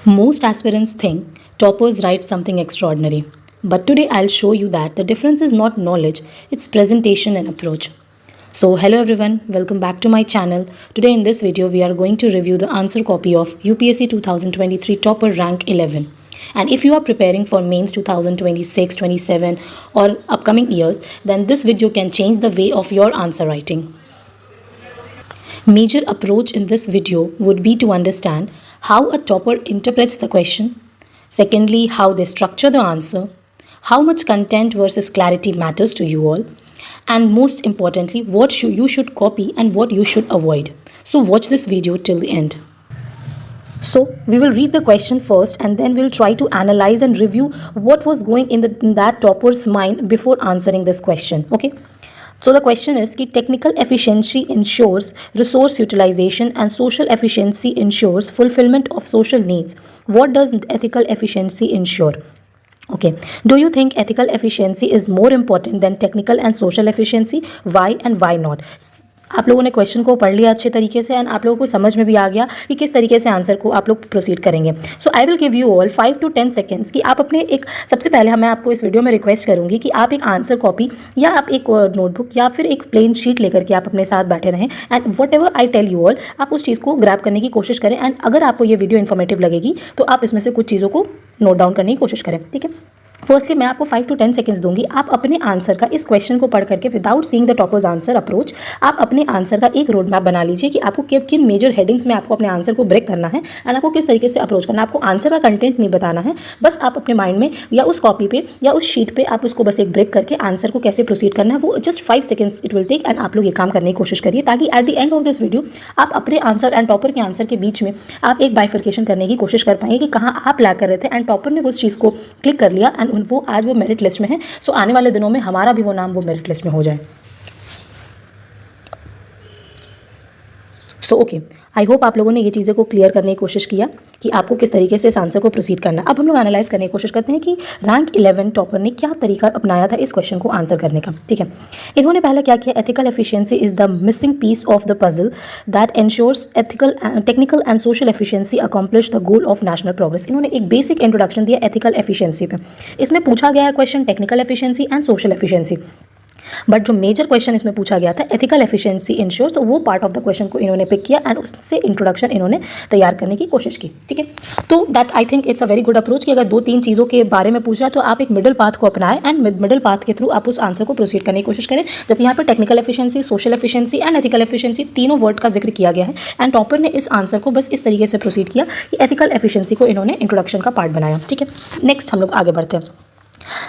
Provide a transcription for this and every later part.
Most aspirants think toppers write something extraordinary. But today I'll show you that the difference is not knowledge, it's presentation and approach. So hello everyone, welcome back to my channel. Today in this video we are going to review the answer copy of UPSC 2023 Topper Rank 11. And if you are preparing for mains 2026, 27 or upcoming years, then this video can change the way of your answer writing. Major approach in this video would be to understand how a topper interprets the question, secondly, how they structure the answer, how much content versus clarity matters to you all, and most importantly, what you should copy and what you should avoid. So watch this video till the end. So we will read the question first and then we'll try to analyze and review what was going in that topper's mind before answering this question. Okay. So the question is that technical efficiency ensures resource utilization and social efficiency ensures fulfillment of social needs. What does ethical efficiency ensure? Okay. Do you think ethical efficiency is more important than technical and social efficiency? Why and why not? आप लोगों ने question को पढ़ लिया अच्छे तरीके से and आप लोगों को समझ में भी आ गया कि किस तरीके से आंसर को आप लोग प्रोसीड करेंगे. So I will give you all 5 to 10 seconds कि आप अपने एक सबसे पहले मैं आपको इस वीडियो में रिक्वेस्ट करूंगी कि आप एक आंसर कॉपी या आप एक नोटबुक या फिर एक प्लेन शीट लेकर के आप अपने साथ बैठे रहें and whatever I tell you all आप उस चीज़ को ग्रैब करने की कोशिश करें एंड अगर आपको ये वीडियो इन्फॉर्मेटिव लगेगी तो आप इसमें से कुछ चीज़ों को नोट डाउन करने की कोशिश करें. ठीक है. फर्स्टली मैं आपको 5 to 10 सेकेंड्स दूंगी. आप अपने आंसर का इस क्वेश्चन को पढ़ करके without seeing the toppers answer approach आप अपने आंसर का एक रोड मैप बना लीजिए कि आपको किन मेजर हेडिंग्स में आपको अपने आंसर को ब्रेक करना है एंड आपको किस तरीके से अप्रोच करना है. आपको आंसर का कंटेंट नहीं बताना है, बस आप अपने माइंड में या उस कॉपी पे या उस शीट पे आप उसको बस एक ब्रेक करके आंसर को कैसे प्रोसीड करना है वो just 5 seconds it will take and आप लोग ये काम करने की कोशिश करिए ताकि at the end of this video आप अपने आंसर एंड टॉपर के आंसर के बीच में आप एक बाइफर्केशन करने की कोशिश कर पाएंगे कि कहाँ आप लैग कर रहे थे एंड टॉपर ने उस चीज़ को क्लिक कर लिया एंड वो आज वो मेरिट लिस्ट में है. सो आने वाले दिनों में हमारा भी वो नाम वो मेरिट लिस्ट में हो जाए. सो ओके, आई होप आप लोगों ने ये चीज़ें को क्लियर करने की कोशिश किया कि आपको किस तरीके से इस आंसर को प्रोसीड करना है. अब हम लोग एनालाइज करने की कोशिश करते हैं कि रैंक 11 टॉपर ने क्या तरीका अपनाया था इस क्वेश्चन को आंसर करने का. ठीक है. इन्होंने पहले क्या किया, ethical efficiency is the missing piece of the puzzle that ensures technical and social efficiency accomplish the goal of national progress. इन्होंने एक बेसिक इंट्रोडक्शन दिया एथिकल एफिशिएंसी पे. इसमें पूछा गया है question technical efficiency and social efficiency, but जो major question इसमें पूछा गया था एथिकल एफिशिएंसी इंश्योर्स, तो वो पार्ट ऑफ द क्वेश्चन को इन्होंने पिक किया एंड उससे इंट्रोडक्शन इन्होंने तैयार करने की कोशिश की. ठीक है. तो that I think it's a very good approach कि अगर 2-3 चीज़ों के बारे में पूछ रहा है तो आप एक मिडिल पाथ को अपनाएं एंड मिडिल पाथ के थ्रू आप उस आंसर को प्रोसीड करने की कोशिश करें. जब यहाँ पर technical efficiency, social efficiency and ethical efficiency तीनों वर्ड का जिक्र किया गया है एंड टॉपर ने इस आंसर को बस इस तरीके से प्रोसीड किया कि एथिकल एफिशिएंसी को इन्होंने इंट्रोडक्शन का पार्ट बनाया. ठीक है. नेक्स्ट हम लोग आगे बढ़ते हैं.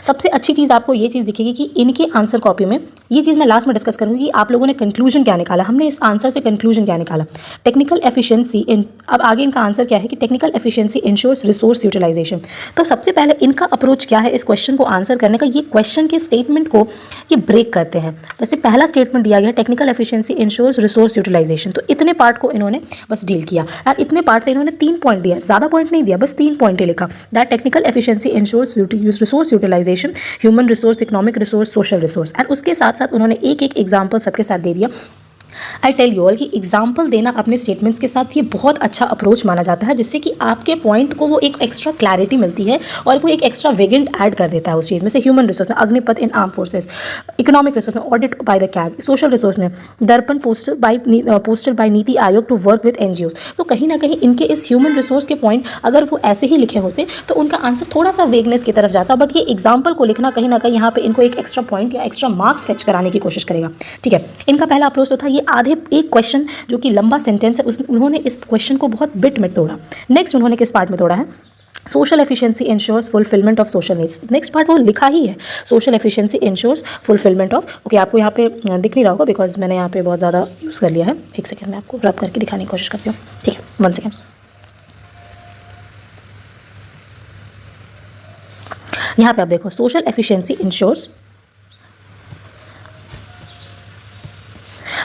सबसे अच्छी चीज़ आपको ये चीज़ दिखेगी कि इनके आंसर कॉपी में ये चीज़ मैं लास्ट में डिस्कस करूँगी कि आप लोगों ने कंक्लूजन क्या निकाला, हमने इस आंसर से कंक्लूजन क्या निकाला. टेक्निकल एफिशिएंसी अब आगे इनका आंसर क्या है कि technical efficiency ensures resource utilization. तो सबसे पहले इनका अप्रोच क्या है इस क्वेश्चन को आंसर करने का, ये क्वेश्चन के स्टेटमेंट को ये ब्रेक करते हैं. जैसे पहला स्टेटमेंट दिया गया technical efficiency ensures resource utilization, तो इतने पार्ट को इन्होंने बस डील किया एंड इतने पार्ट से इन्होंने 3 पॉइंट दिया, ज़्यादा पॉइंट नहीं दिया, बस 3 पॉइंट ही लिखा. That technical efficiency ensures resource utilization, human resource, economic resource, social resource and उसके साथ साथ उन्होंने एक एक एग्जाम्पल सबके साथ दे दिया. आई टेल यू ऑल कि एग्जाम्पल देना अपने स्टेटमेंट्स के साथ ये बहुत अच्छा अप्रोच माना जाता है जिससे कि आपके पॉइंट को वो एक एक्स्ट्रा क्लैरिटी मिलती है और वो एक एक्स्ट्रा वेगेंट ऐड कर देता है उस चीज़ में. से ह्यूमन रिसोर्स में Agnipath in arm forces, economic resource में audit by the CAG, social resource में Darpan posted bye NITI Aayog to work with NGOs. तो कहीं ना कहीं इनके इस ह्यूमन रिसोर्स के पॉइंट अगर वो ऐसे ही लिखे होते तो उनका आंसर थोड़ा सा वेगनेस की तरफ जाता, बट ये एग्जाम्पल को लिखना कहीं ना कहीं यहाँ पे इनको एक एक्स्ट्रा पॉइंट या एक्स्ट्रा मार्क्स फेच कराने की कोशिश करेगा. ठीक है. इनका पहला अप्रोच तो था ये आधे एक क्वेश्चन जो कि लंबा सेंटेंस है उन्होंने इस क्वेश्चन को बहुत बिट में तोड़ा. नेक्स्ट उन्होंने किस पार्ट में तोड़ा है, social efficiency ensures fulfillment of social needs. Next part वो लिखा ही है, social efficiency ensures fulfillment of. Okay, आपको यहाँ पे दिख नहीं रहा होगा बिकॉज मैंने यहाँ पे बहुत ज़्यादा यूज़ कर लिया है. एक सेकेंड में आपको रब करके दिखाने की कोशिश करती हूँ. ठीक है, 1 सेकेंड. यहाँ पे आप देखो social efficiency ensures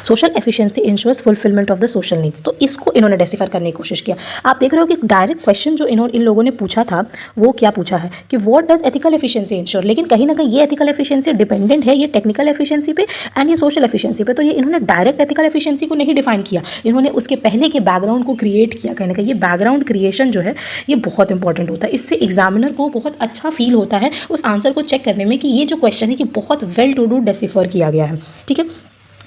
social efficiency ensures fulfillment of the social needs. तो इसको इन्होंने डेसिफाई करने की कोशिश किया। आप देख रहे हो कि डायरेक्ट क्वेश्चन जो इन लोगों ने पूछा था वो क्या पूछा है कि what does ethical efficiency ensure, लेकिन कहीं ना कहीं ये एथिकल एफिशिएंसी डिपेंडेंट है ये टेक्निकल एफिशिएंसी पे एंड ये सोशल एफिशिएंसी पे। तो ये इन्होंने डायरेक्ट एथिकल एफिशिएंसी को नहीं डिफाइन किया, इन्होंने उसके पहले के बैकग्राउंड को क्रिएट किया। कहीं ना कहीं ये बैकग्राउंड क्रिएशन जो है ये बहुत इंपॉर्टेंट होता है। इससे एग्जामिनर को बहुत अच्छा फील होता है उस आंसर को चेक करने में कि ये जो क्वेश्चन है कि बहुत वेल टू डू डेसिफर किया गया है। ठीक है,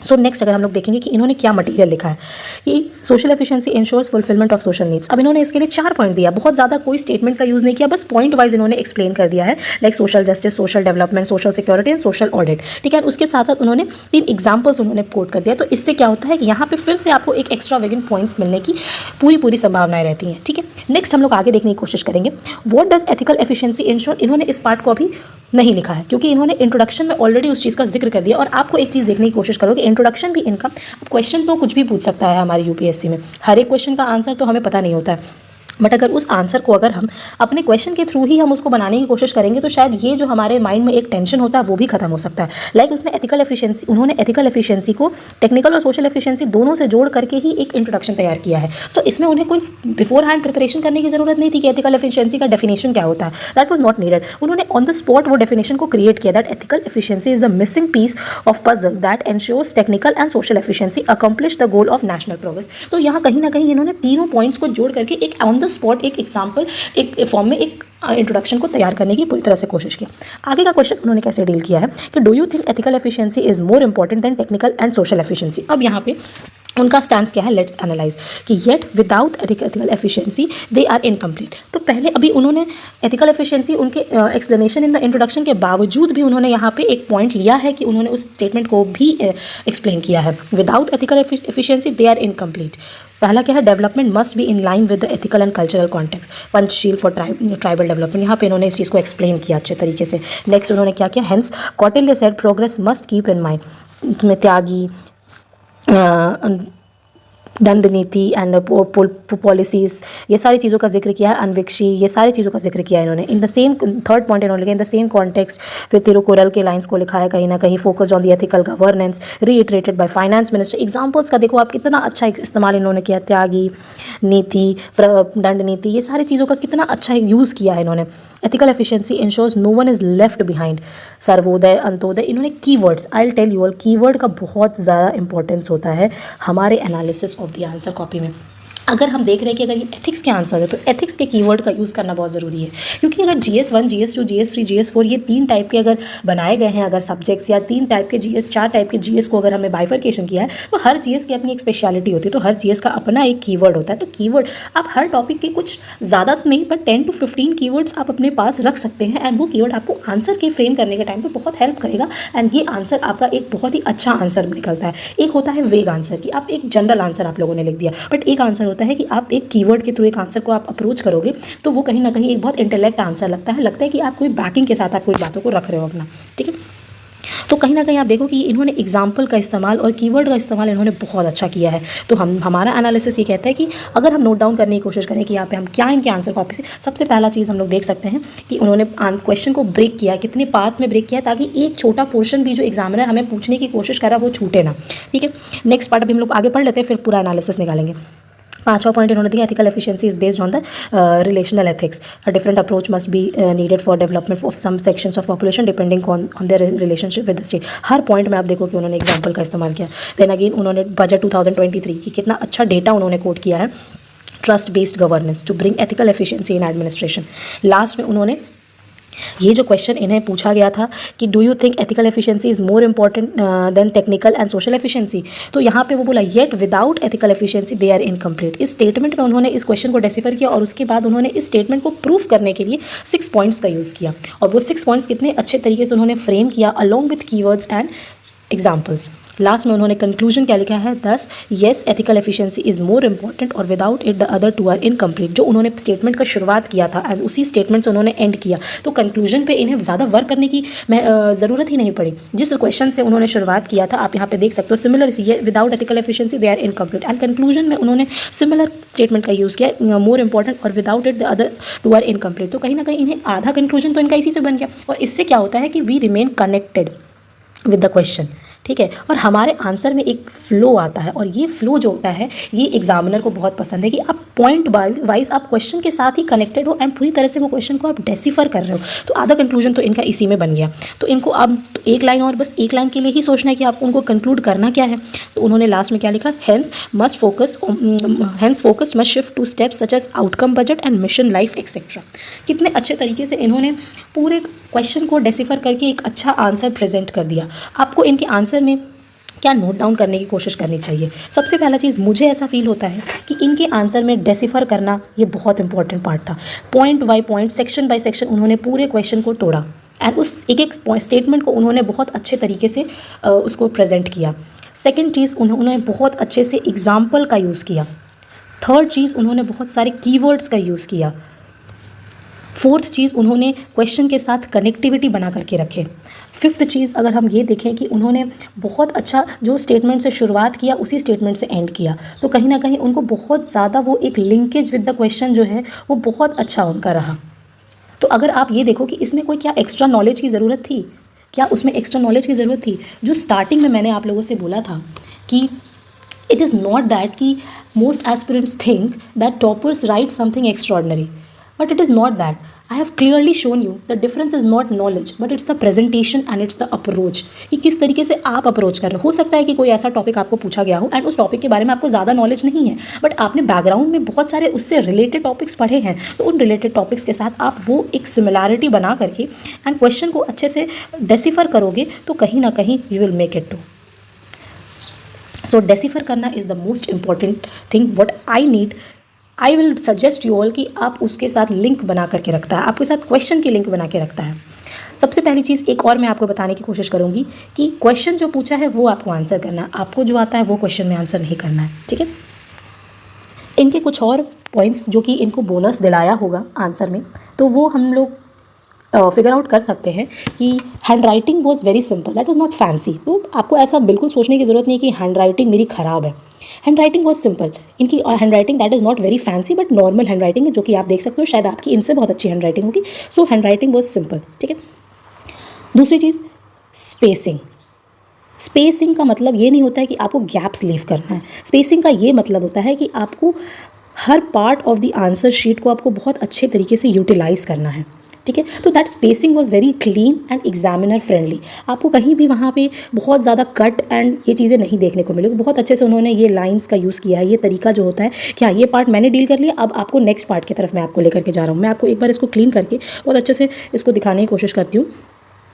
सो नेक्स्ट अगर हम लोग देखेंगे कि इन्होंने क्या मटेरियल लिखा है कि social efficiency ensures fulfillment of social needs. अब इन्होंने इसके लिए 4 पॉइंट दिया, बहुत ज़्यादा कोई स्टेटमेंट का यूज़ नहीं किया, बस पॉइंट वाइज इन्होंने एक्सप्लेन कर दिया है, like social justice, social development, social security and social audit. ठीक है, उसके साथ साथ उन्होंने 3 एग्जाम्पल्स उन्होंने कोट कर दिया। तो इससे क्या होता है कि यहाँ पे फिर से आपको एक एक्स्ट्रा वेगन पॉइंट्स मिलने की पूरी संभावनाएं रहती हैं। ठीक है, नेक्स्ट हम लोग आगे देखने की कोशिश करेंगे what does ethical efficiency ensure. इन्होंने इस पार्ट को अभी नहीं लिखा है क्योंकि इन्होंने इंट्रोडक्शन में ऑलरेडी उस चीज़ का जिक्र कर दिया। और आपको एक चीज़ देखने की कोशिश करो कि इंट्रोडक्शन भी इनका, क्वेश्चन तो कुछ भी पूछ सकता है हमारे यूपीएससी में, हर एक क्वेश्चन का आंसर तो हमें पता नहीं होता है, बट अगर उस आंसर को अगर हम अपने क्वेश्चन के थ्रू ही हम उसको बनाने की कोशिश करेंगे तो शायद ये जो हमारे माइंड में एक टेंशन होता है वो भी खत्म हो सकता है। लाइक उसने एथिकल एफिशिएंसी, उन्होंने एथिकल एफिशिएंसी को टेक्निकल और सोशल एफिशिएंसी दोनों से जोड़ करके ही एक इंट्रोडक्शन तैयार किया है। तो इसमें उन्हें कोई बिफोर हैंड प्रिपरेशन करने की जरूरत नहीं थी कि एथिकल एफिशिएंसी का डेफिनेशन क्या होता है, दैट वाज नॉट नीडेड। उन्होंने ऑन द स्पॉट वो डेफिनेशन को क्रिएट किया, that ethical efficiency is the missing piece of puzzle that ensures technical and social efficiency accomplish the goal of national progress. तो यहाँ कहीं ना कहीं इन्होंने तीनों पॉइंट्स को जोड़ करके एक ऑन द स्पॉट एक एक फॉर्म में एक इंट्रोडक्शन को तैयार करने की पूरी तरह से कोशिश की। आगे का क्वेश्चन उन्होंने कैसे डील किया है कि do you think ethical efficiency is more important than technical and social efficiency. अब यहाँ पे उनका स्टैंड क्या है, लेट्स एनालाइज कि yet without ethical efficiency they are incomplete. तो पहले अभी उन्होंने एथिकल एफिशिएंसी उनके एक्सप्लेनेशन इन द इंट्रोडक्शन के बावजूद भी उन्होंने यहाँ पे एक पॉइंट लिया है कि उन्होंने उस स्टेटमेंट को भी एक्सप्लेन किया है, without ethical efficiency they are incomplete. पहला क्या है, development must be in line with the ethical and cultural context, Panchsheel for tribal development. यहाँ पे इन्होंने इस चीज़ को एक्सप्लेन किया अच्छे तरीके से। नेक्स्ट उन्होंने क्या किया, hence Kautilya said progress must keep in mind, इसमें त्यागी, दंड नीति एंड पॉलिसीज़, ये सारी चीज़ों का जिक्र किया है, अनविक्षी, ये सारी चीज़ों का जिक्र किया है इन्होंने। In the same third point इन्होंने लिखा इन द सेम कॉन्टेक्स्ट, फिर तिरुकुरल के लाइंस को लिखा है कहीं ना कहीं, focus on the ethical governance reiterated by finance minister. Examples का देखो आप कितना अच्छा इस्तेमाल इन्होंने किया, त्यागी, नीति, दंड नीति, ये सारी चीज़ों का कितना अच्छा यूज़ किया है इन्होंने। Ethical efficiency ensures no one is left behind, Sarvodaya, Antyodaya. इन्होंने keywords, I will tell you all, keyword का बहुत ज़्यादा इंपॉर्टेंस होता है हमारे analysis of the answer copy में। अगर हम देख रहे हैं कि अगर ये एथिक्स के आंसर है तो एथिक्स के कीवर्ड का यूज़ करना बहुत ज़रूरी है, क्योंकि अगर GS1, GS2, GS3, GS4 ये 3 टाइप के अगर बनाए गए हैं अगर सब्जेक्ट्स, या 3 टाइप के GS, 4 टाइप के GS को अगर हमें बाइफर्केशन किया है तो हर GS की अपनी एक स्पेशलिटी होती है, तो हर GS का अपना एक कीवर्ड होता है। तो कीवर्ड आप हर टॉपिक के कुछ ज़्यादा तो नहीं बट 10 to 15 कीवर्ड्स आप अपने पास रख सकते हैं, एंड वो कीवर्ड आपको आंसर के फ्रेम करने के टाइम पर बहुत हेल्प करेगा, एंड ये आंसर आपका एक बहुत ही अच्छा आंसर निकलता है। एक होता है वेग आंसर कि आप एक जनरल आंसर आप लोगों ने लिख दिया, बट एक आंसर होता है कि आप एक कीवर्ड के थ्रू एक आंसर को आप अप्रोच करोगे तो वो कहीं ना कहीं एक बहुत इंटेलेक्ट आंसर लगता है कि आप कोई बैकिंग के साथ आप कोई बातों को रख रहे हो अपना। ठीक है, तो कहीं ना कहीं आप देखो कि इन्होंने एग्जाम्पल का इस्तेमाल और कीवर्ड का इस्तेमाल इन्होंने बहुत अच्छा किया है। तो हमारा एनालिसिस ये कहता है कि अगर हम नोट डाउन करने की कोशिश करें कि यहाँ पे हम क्या इनके आंसर कॉपी से, सबसे पहला चीज़ हम लोग देख सकते हैं कि उन्होंने क्वेश्चन को ब्रेक किया, कितने पार्ट्स में ब्रेक किया ताकि एक छोटा पोर्शन भी जो एग्जामिनर हमें पूछने की कोशिश कर रहा है वो छूटे ना। ठीक है, नेक्स्ट पार्ट अभी हम लोग आगे पढ़ लेते हैं, फिर पूरा एनालिसिस निकालेंगे। 5वां पॉइंट इन्होंने दिया, ethical efficiency is based on the relational ethics, a different approach must be needed for development of some sections of population depending on their relationship with the state. हर पॉइंट में आप देखो कि उन्होंने एग्जांपल का इस्तेमाल किया। देन अगेन उन्होंने बजट 2023 की कितना अच्छा डेटा उन्होंने कोट किया है, trust based governance to bring ethical efficiency in administration. Last में उन्होंने ये जो क्वेश्चन इन्हें पूछा गया था कि do you think ethical efficiency is more important than technical and social efficiency, तो यहाँ पे वो बोला yet without ethical efficiency they are incomplete. इस स्टेटमेंट में उन्होंने इस क्वेश्चन को डेसिफर किया और उसके बाद उन्होंने इस स्टेटमेंट को प्रूफ करने के लिए 6 पॉइंट्स का यूज़ किया, और वो 6 पॉइंट्स कितने अच्छे तरीके से उन्होंने फ्रेम किया along with keywords and examples. Last में उन्होंने कंक्लूजन क्या लिखा है, thus yes ethical efficiency is more important और without it the other two are incomplete. जो उन्होंने स्टेटमेंट का शुरुआत किया था एंड उसी स्टेटमेंट से उन्होंने एंड किया, तो कंक्लूजन पे इन्हें ज़्यादा वर्क करने की ज़रूरत ही नहीं पड़ी। जिस क्वेश्चन से उन्होंने शुरुआत किया था आप यहाँ पे देख सकते हो, सिमिलर ये without ethical efficiency they are incomplete, and conclusion में उन्होंने सिमिलर स्टेटमेंट का यूज़ किया, मोर इंपॉर्टेंट और without it the other two are incomplete. तो कहीं ना कहीं इन्हें आधा कंक्लूजन तो इनका इसी से बन गया, और इससे क्या होता है कि we remain connected with the question. ठीक है। और हमारे आंसर में एक फ़्लो आता है, और ये फ़्लो जो होता है ये एग्जामिनर को बहुत पसंद है कि आप पॉइंट वाइज आप क्वेश्चन के साथ ही कनेक्टेड हो एंड पूरी तरह से वो क्वेश्चन को आप डेसिफर कर रहे हो। तो आधा कंक्लूजन तो इनका इसी में बन गया। तो इनको अब एक लाइन और, बस एक लाइन के लिए ही सोचना है कि आपको उनको कंक्लूड करना क्या है। तो उन्होंने लास्ट में क्या लिखा, hence focus must shift to steps such as outcome, budget and mission life etcetera. कितने अच्छे तरीके से इन्होंने पूरे क्वेश्चन को डेसिफर करके एक अच्छा आंसर प्रेजेंट कर दिया। आपको इनके आंसर में क्या नोट डाउन करने की कोशिश करनी चाहिए। सबसे पहला चीज़ मुझे ऐसा फील होता है कि इनके आंसर में डेसिफर करना ये बहुत इंपॉर्टेंट पार्ट था। Point by point, section by section उन्होंने पूरे क्वेश्चन को तोड़ा एंड उस एक एक स्टेटमेंट को उन्होंने बहुत अच्छे तरीके से उसको प्रेजेंट किया। सेकेंड चीज़, उन्होंने बहुत अच्छे से एग्जाम्पल का यूज़ किया। थर्ड चीज़, उन्होंने बहुत सारे कीवर्ड्स का यूज़ किया। फोर्थ चीज़, उन्होंने क्वेश्चन के साथ कनेक्टिविटी बना करके रखे। फिफ्थ चीज़, अगर हम ये देखें कि उन्होंने बहुत अच्छा जो स्टेटमेंट से शुरुआत किया उसी स्टेटमेंट से एंड किया, तो कहीं ना कहीं उनको बहुत ज़्यादा वो एक लिंकेज विद द क्वेश्चन जो है वो बहुत अच्छा उनका रहा। तो अगर आप ये देखो कि इसमें कोई क्या एक्स्ट्रा नॉलेज की ज़रूरत थी, क्या उसमें एक्स्ट्रा नॉलेज की ज़रूरत थी। जो स्टार्टिंग में मैंने आप लोगों से बोला था कि इट इज़ नॉट दैट कि most aspirants think that toppers right something extraordinary, but it is not that. I have clearly shown you the difference is not knowledge but it's the presentation and it's the approach, कि किस तरीके से आप approach कर रहे हो। हो सकता है कि कोई ऐसा टॉपिक आपको पूछा गया हो एंड उस टॉपिक के बारे में आपको ज़्यादा नॉलेज नहीं है, बट आपने बैकग्राउंड में बहुत सारे उससे रिलेटेड टॉपिक्स पढ़े हैं, तो उन रिलेटेड टॉपिक्स के साथ आप वो एक सिमिलैरिटी बना करके एंड क्वेश्चन को अच्छे से डेसिफर करोगे तो कहीं ना कहीं you will make it to. So decipher करना is the most important thing what I need. I will suggest you all कि आप उसके साथ लिंक बना करके रखता है, आपके साथ क्वेश्चन की लिंक बना के रखता है। सबसे पहली चीज़ एक और मैं आपको बताने की कोशिश करूँगी कि क्वेश्चन जो पूछा है वो आपको आंसर करना है, आपको जो आता है वो क्वेश्चन में आंसर नहीं करना है, ठीक है। इनके कुछ और पॉइंट्स जो कि इनको बोनस दिलाया होगा आंसर में, तो वो हम लोग फिगर आउट कर सकते हैं कि hand writing was very simple, that was not fancy. तो आपको ऐसा बिल्कुल सोचने की ज़रूरत नहीं है कि हैंड राइटिंग मेरी ख़राब है। हैंड राइटिंग वॉज सिंपल, इनकी hand writing that is not very fancy but normal hand writing है, जो कि आप देख सकते हो, शायद आपकी इनसे बहुत अच्छी हैंड राइटिंग होगी। सो हैंड राइटिंग वॉज सिंपल, ठीक है। दूसरी चीज़, स्पेसिंग का मतलब ये नहीं होता है कि आपको गैप्स लीव करना है। स्पेसिंग का ये मतलब होता है कि आपको हर part of the answer sheet को आपको बहुत अच्छे तरीके से यूटिलाइज़ करना है, ठीक है। तो that spacing was very clean and examiner friendly. आपको कहीं भी वहाँ पे बहुत ज़्यादा कट एंड ये चीज़ें नहीं देखने को मिलेगी। बहुत अच्छे से उन्होंने ये लाइंस का यूज़ किया है, ये तरीका जो होता है कि हाँ ये पार्ट मैंने डील कर लिया, अब आपको नेक्स्ट पार्ट की तरफ मैं आपको लेकर के जा रहा हूँ। मैं आपको एक बार इसको क्लीन करके बहुत अच्छे से इसको दिखाने की कोशिश करती हूँ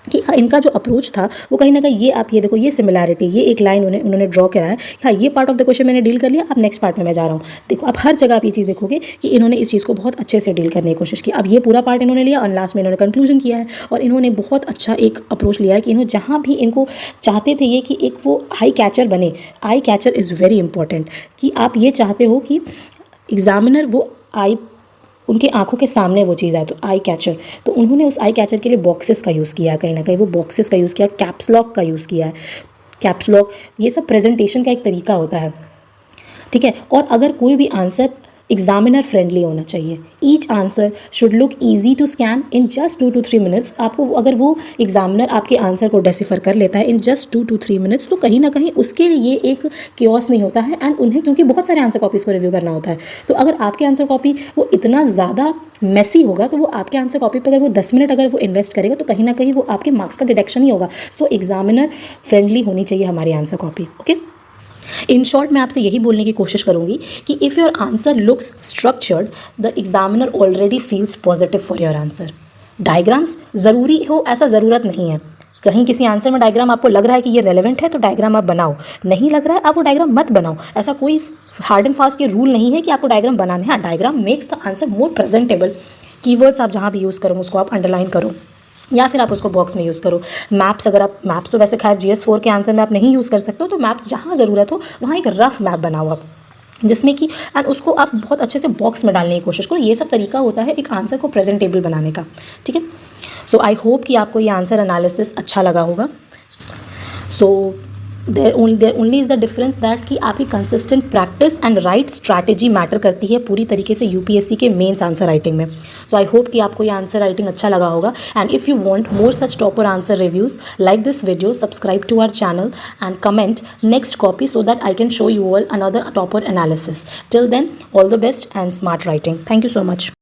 कि इनका जो अप्रोच था वो कहीं ना कहीं ये, आप ये देखो, ये सिमिलैरिटी, ये एक लाइन उन्होंने ड्रॉ करा है, हाँ ये पार्ट ऑफ द क्वेश्चन मैंने डील कर लिया, अब नेक्स्ट पार्ट में मैं जा रहा हूँ। देखो आप हर जगह आप ये चीज़ देखोगे कि इन्होंने इस चीज़ को बहुत अच्छे से डील करने की कोशिश की। अब ये पूरा पार्ट इन्होंने लिया और लास्ट में इन्होंने कंक्लूजन किया है, और इन्होंने बहुत अच्छा एक अप्रोच लिया है कि इन्होंने जहाँ भी इनको चाहते थे ये कि एक वो आई कैचर बने। आई कैचर इज़ वेरी इंपॉर्टेंट, कि आप ये चाहते हो कि एग्जामिनर वो आई, उनके आंखों के सामने वो चीज़ आए, तो आई कैचर। तो उन्होंने उस आई कैचर के लिए बॉक्सेस का यूज़ किया है, कहीं ना कहीं वो बॉक्सेस का यूज़ किया, कैप्स लॉक का यूज़ किया है। कैप्स लॉक ये सब प्रेजेंटेशन का एक तरीका होता है, ठीक है। और अगर कोई भी आंसर एग्जामिनर फ्रेंडली होना चाहिए। Each answer should look easy to scan in just 2 to 3 minutes. आपको अगर वो एग्जामिनर आपके आंसर को डेसिफर कर लेता है इन जस्ट 2 to 3 मिनट्स, तो कहीं ना कहीं उसके लिए एक क्योस नहीं होता है, एंड उन्हें क्योंकि बहुत सारे आंसर कॉपीज़ को रिव्यू करना होता है। तो अगर आपके आंसर कॉपी वो इतना ज़्यादा मेसी होगा, तो वो आपके आंसर कॉपी पर अगर वो 10 मिनट अगर वो इन्वेस्ट करेगा, तो कहीं ना कहीं वो आपके मार्क्स का डिडक्शन ही होगा। सो एग्जामिनर फ्रेंडली होनी चाहिए हमारी answer copy, okay. In short मैं आपसे यही बोलने की कोशिश करूंगी कि if your answer looks structured, the examiner already feels positive for your answer. Diagrams ज़रूरी हो ऐसा ज़रूरत नहीं है। कहीं किसी आंसर में डायग्राम आपको लग रहा है कि ये रेलेवेंट है तो डायग्राम आप बनाओ, नहीं लग रहा है आप वो डायग्राम मत बनाओ। ऐसा कोई हार्ड एंड फास्ट ये रूल नहीं है कि आपको डायग्राम बनाने हैं। Diagram makes the answer more presentable. Keywords आप जहाँ भी यूज़ करो उसको आप अंडरलाइन करो, या फिर आप उसको बॉक्स में यूज़ करो। मैप्स, अगर आप मैप्स तो वैसे खैर GS4 के आंसर में आप नहीं यूज़ कर सकते हो, तो मैप जहाँ ज़रूरत हो वहाँ एक रफ मैप बनाओ आप, जिसमें कि एंड उसको आप बहुत अच्छे से बॉक्स में डालने की कोशिश करो। ये सब तरीका होता है एक आंसर को प्रेजेंटेबल बनाने का, ठीक है। सो आई होप कि आपको ये आंसर एनालिसिस अच्छा लगा होगा। So there only is the difference that कि आपकी consistent practice and right strategy matter करती है पूरी तरीके से यूपीएससी के मेंस आंसर राइटिंग में. सो आई होप कि आपको ये आंसर राइटिंग अच्छा लगा होगा. And if you want more such topper answer reviews like this video, subscribe to our channel and comment next copy so that I can show you all another topper analysis. Till then, all the best and smart writing. Thank you so much.